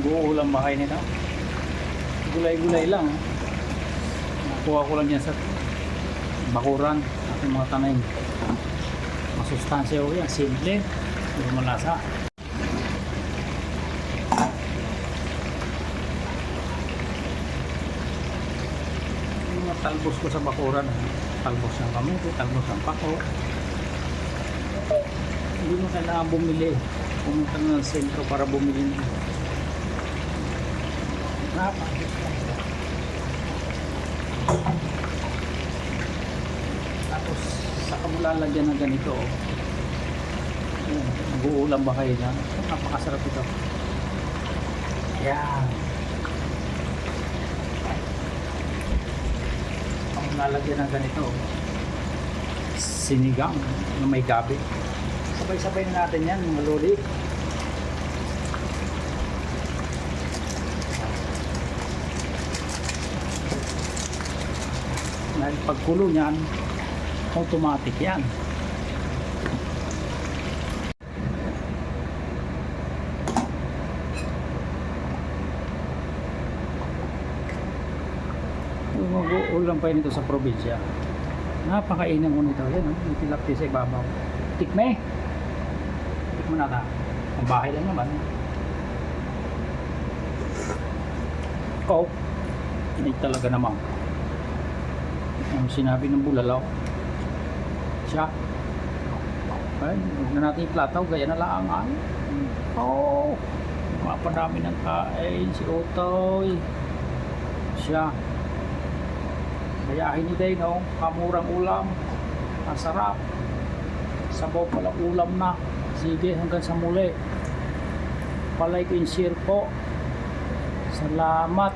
Mag-uulam ba kayo nito? Gulay-gulay lang. Nakuha ko lang yan sa bakuran. Ating mga tanim. Masustansya ko yan. Simple. Hindi malasa. Yung mga talbos ko sa bakuran. Talbos ng kamuti, talbos ng pako. Hindi mo kailangan bumili. Pumunta na ng sentro para bumili na. Tapos saka mo lalagyan ng ganito. Mag-uulam ba kayo na? Napakasarap ito. Yan. Ang lalagyan ng ganito, sinigang na may gabi. Sabay-sabay na natin yan, maluli. Dahil pagkulo niyan, automatic yan. Mag-uulam pa yun ito sa probinsya. Napakainam mo nito. Yan, may tilapia sa ibabaw. Tikme! Tikme na ta. Ang bahay lang naman. Coke. Hindi talaga naman. Ang sinabi ng bulalaw. Siya. Ay, huwag na natin iplataw. Gaya na lang ay. Oh! Mapadami ng kain. Si Otoy. Siya. Kayahin ni Day, no? Kamurang ulam. Masarap. Sabaw palang ulam na. Sige, hanggang sa muli. Palike and share po. Salamat.